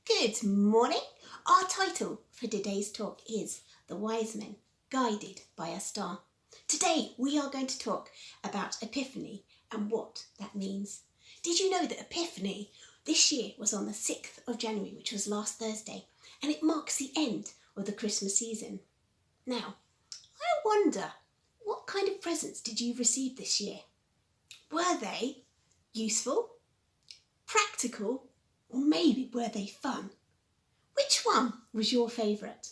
Good morning. Our title for today's talk is The Wise Men Guided by a Star. Today we are going to talk about Epiphany and what that means. Did you know that Epiphany this year was on the 6th of January, which was last Thursday, and it marks the end of the Christmas season? Now, I wonder, what kind of presents did you receive this year? Were they useful, practical, or maybe were they fun? Which one was your favourite?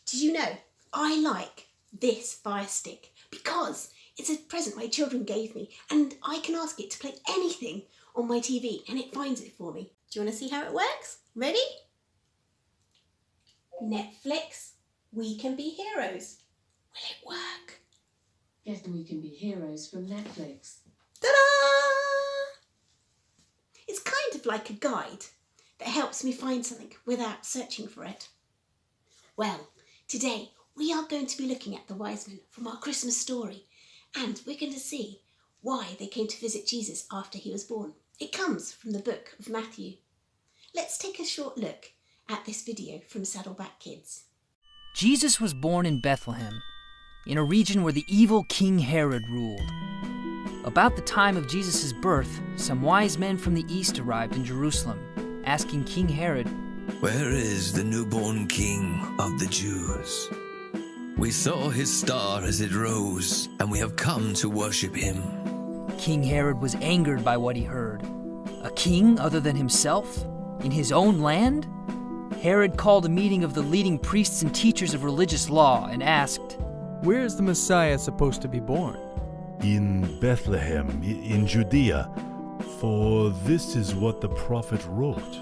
Did you know I like this fire stick because it's a present my children gave me and I can ask it to play anything on my TV and it finds it for me. Do you want to see how it works? Ready? Netflix, We Can Be Heroes. Will it work? Get We Can Be Heroes from Netflix. Ta-da! It's kind of like a guide that helps me find something without searching for it. Well, today we are going to be looking at the wise men from our Christmas story, and we're going to see why they came to visit Jesus after he was born. It comes from the book of Matthew. Let's take a short look at this video from Saddleback Kids. Jesus was born in Bethlehem, in a region where the evil King Herod ruled. About the time of Jesus' birth, some wise men from the east arrived in Jerusalem, asking King Herod, "Where is the newborn King of the Jews? We saw his star as it rose, and we have come to worship him." King Herod was angered by what he heard. A king other than himself? In his own land? Herod called a meeting of the leading priests and teachers of religious law and asked, "Where is the Messiah supposed to be born?" "In Bethlehem, in Judea, for this is what the prophet wrote."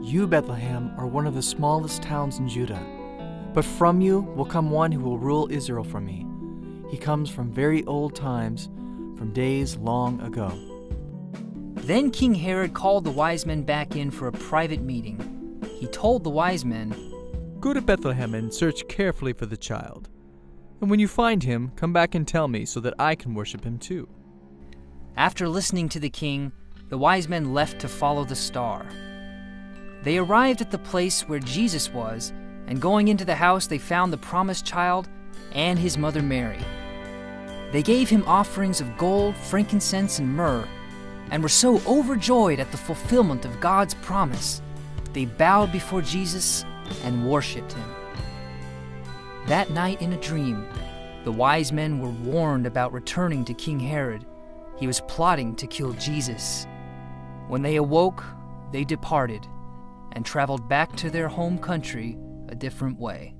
"You, Bethlehem, are one of the smallest towns in Judah, but from you will come one who will rule Israel from me. He comes from very old times, from days long ago." Then King Herod called the wise men back in for a private meeting. He told the wise men, "Go to Bethlehem and search carefully for the child. And when you find him, come back and tell me so that I can worship him too." After listening to the king, the wise men left to follow the star. They arrived at the place where Jesus was, and going into the house they found the promised child and his mother Mary. They gave him offerings of gold, frankincense, and myrrh, and were so overjoyed at the fulfillment of God's promise, they bowed before Jesus and worshipped him. That night in a dream, the wise men were warned about returning to King Herod. He was plotting to kill Jesus. When they awoke, they departed and traveled back to their home country a different way.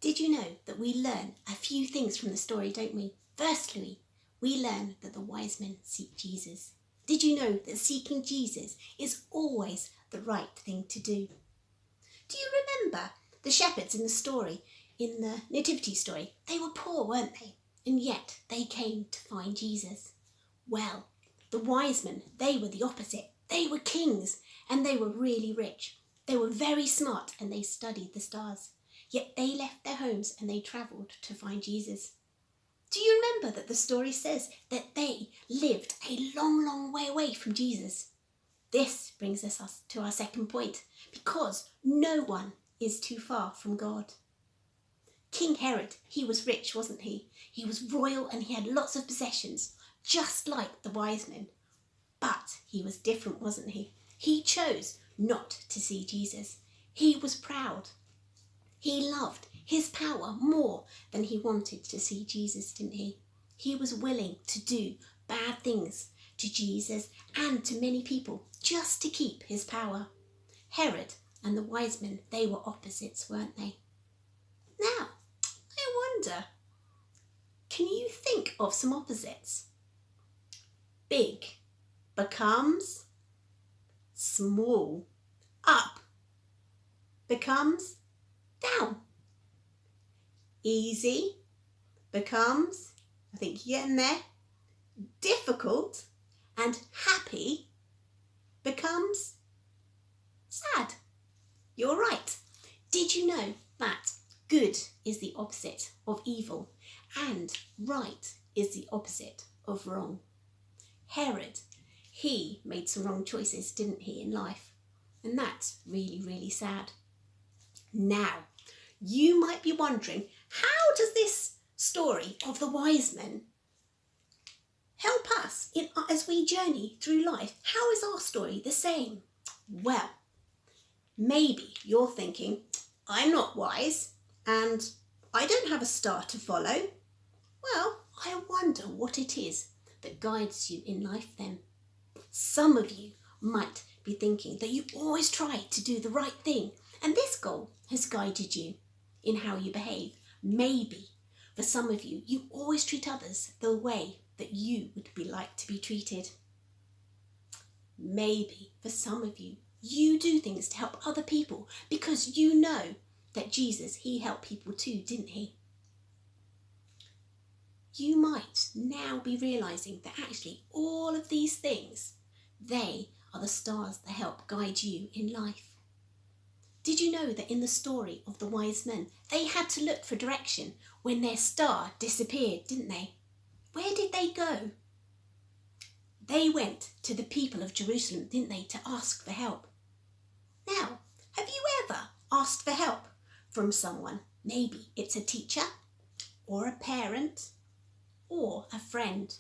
Did you know that we learn a few things from the story, don't we? Firstly, we learn that the wise men seek Jesus. Did you know that seeking Jesus is always the right thing to do? Do you remember the shepherds in the story, in the nativity story? They were poor, weren't they? And yet they came to find Jesus. Well, the wise men, they were the opposite. They were kings and they were really rich. They were very smart and they studied the stars. Yet they left their homes and they travelled to find Jesus. Do you remember that the story says that they lived a long, long way away from Jesus? This brings us to our second point, because no one is too far from God. King Herod, he was rich, wasn't he? He was royal and he had lots of possessions, just like the wise men. But he was different, wasn't he? He chose not to see Jesus. He was proud. He loved his power more than he wanted to see Jesus, didn't he? He was willing to do bad things to Jesus and to many people just to keep his power. Herod and the wise men, they were opposites, weren't they? Now, I wonder, can you think of some opposites? Big becomes small. Up becomes down. Easy becomes, I think you're getting there, difficult, and happy becomes sad. You're right. Did you know that good is the opposite of evil and right is the opposite of wrong? Herod, he made some wrong choices, didn't he, in life? And that's really, really sad. Now, you might be wondering, how does this story of the wise men help us as we journey through life? How is our story the same? Well, maybe you're thinking, I'm not wise and I don't have a star to follow. Well, I wonder what it is that guides you in life then. Some of you might be thinking that you always try to do the right thing, and this goal has guided you in how you behave. Maybe for some of you, you always treat others the way that you would like to be treated. Maybe for some of you, you do things to help other people because you know that Jesus, he helped people too, didn't he? You might now be realising that actually all of these things, they are the stars that help guide you in life. Did you know that in the story of the wise men, they had to look for direction when their star disappeared, didn't they? Where did they go? They went to the people of Jerusalem, didn't they, to ask for help. Now, have you ever asked for help from someone? Maybe it's a teacher or a parent or a friend.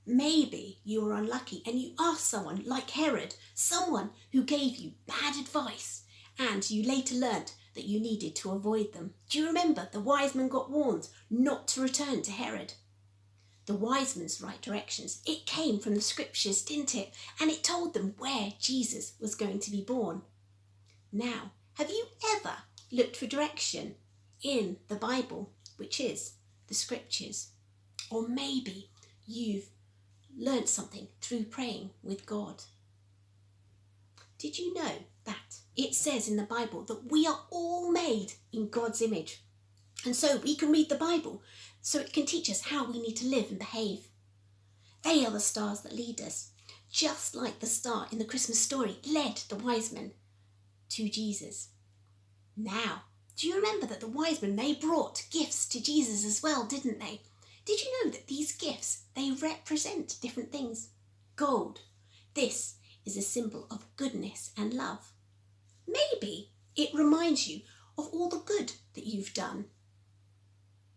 Maybe you were unlucky and you asked someone like Herod, someone who gave you bad advice, and you later learnt that you needed to avoid them. Do you remember the wise men got warned not to return to Herod? The wise men's right directions, it came from the scriptures, didn't it? And it told them where Jesus was going to be born. Now, have you ever looked for direction in the Bible, which is the scriptures? Or maybe you've learned something through praying with God. Did you know that it says in the Bible that we are all made in God's image? And so we can read the Bible so it can teach us how we need to live and behave. They are the stars that lead us, just like the star in the Christmas story led the wise men to Jesus. Now, do you remember that the wise men, they brought gifts to Jesus as well, didn't they? Did you know that these gifts, they represent different things? Gold, this is a symbol of goodness and love. Maybe it reminds you of all the good that you've done.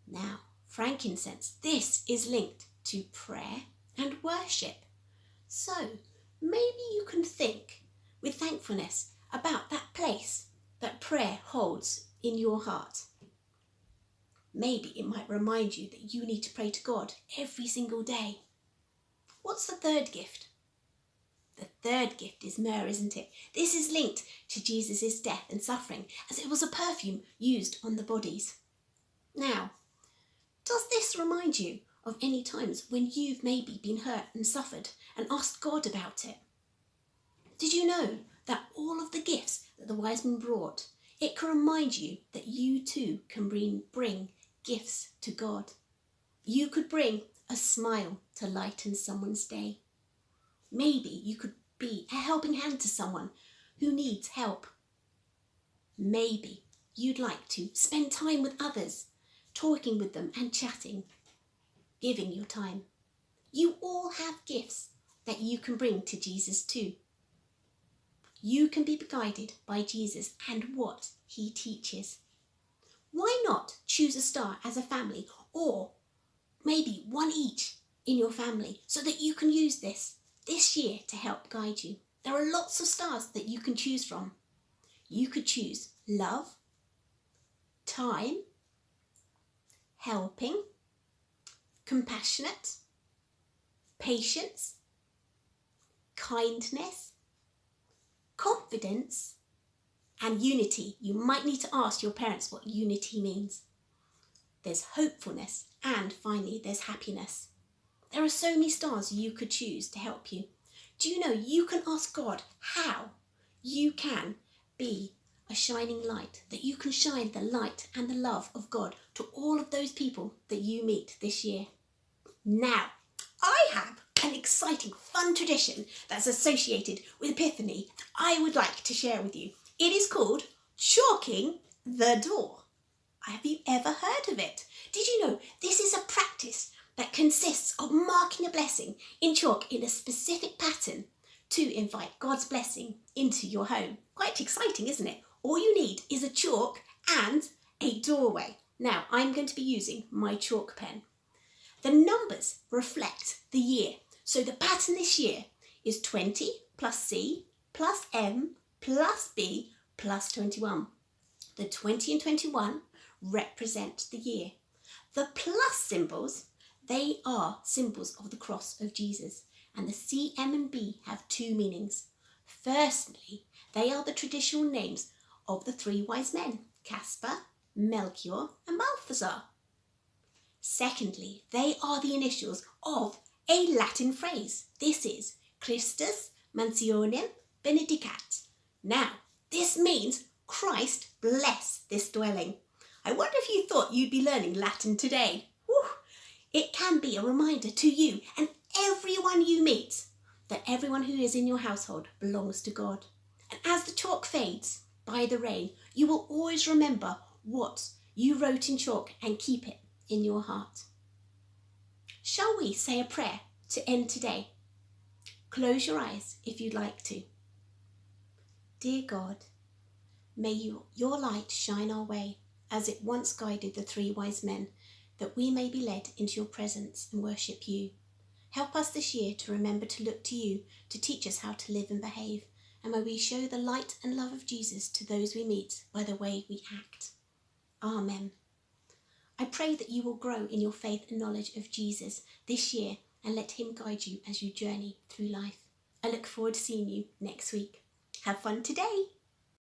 Now, frankincense, this is linked to prayer and worship. So maybe you can think with thankfulness about that place that prayer holds in your heart. Maybe it might remind you that you need to pray to God every single day. What's the third gift? The third gift is myrrh, isn't it? This is linked to Jesus' death and suffering, as it was a perfume used on the bodies. Now, does this remind you of any times when you've maybe been hurt and suffered and asked God about it? Did you know that all of the gifts that the wise men brought, it can remind you that you too can bring gifts to God. You could bring a smile to lighten someone's day. Maybe you could be a helping hand to someone who needs help. Maybe you'd like to spend time with others, talking with them and chatting, giving your time. You all have gifts that you can bring to Jesus too. You can be guided by Jesus and what he teaches. Why not choose a star as a family, or maybe one each in your family, so that you can use this year to help guide you? There are lots of stars that you can choose from. You could choose love, time, helping, compassionate, patience, kindness, confidence, and unity. You might need to ask your parents what unity means. There's hopefulness, and finally there's happiness. There are so many stars you could choose to help you. Do you know you can ask God how you can be a shining light, that you can shine the light and the love of God to all of those people that you meet this year? Now, I have an exciting, fun tradition that's associated with Epiphany that I would like to share with you. It is called chalking the door. Have you ever heard of it? Did you know this is a practice that consists of marking a blessing in chalk in a specific pattern to invite God's blessing into your home. Quite exciting, isn't it? All you need is a chalk and a doorway. Now, I'm going to be using my chalk pen. The numbers reflect the year. So the pattern this year is 20 plus C plus M plus B plus 21. The 20 and 21 represent the year. The plus symbols, they are symbols of the cross of Jesus. And the C, M and B have two meanings. Firstly, they are the traditional names of the three wise men, Caspar, Melchior and Balthazar. Secondly, they are the initials of a Latin phrase. This is Christus Mansionem Benedicat. Now, this means Christ bless this dwelling. I wonder if you thought you'd be learning Latin today. Whew. It can be a reminder to you and everyone you meet that everyone who is in your household belongs to God. And as the chalk fades by the rain, you will always remember what you wrote in chalk and keep it in your heart. Shall we say a prayer to end today? Close your eyes if you'd like to. Dear God, may your light shine our way as it once guided the three wise men, that we may be led into your presence and worship you. Help us this year to remember to look to you to teach us how to live and behave, and may we show the light and love of Jesus to those we meet by the way we act. Amen. I pray that you will grow in your faith and knowledge of Jesus this year and let him guide you as you journey through life. I look forward to seeing you next week. Have fun today.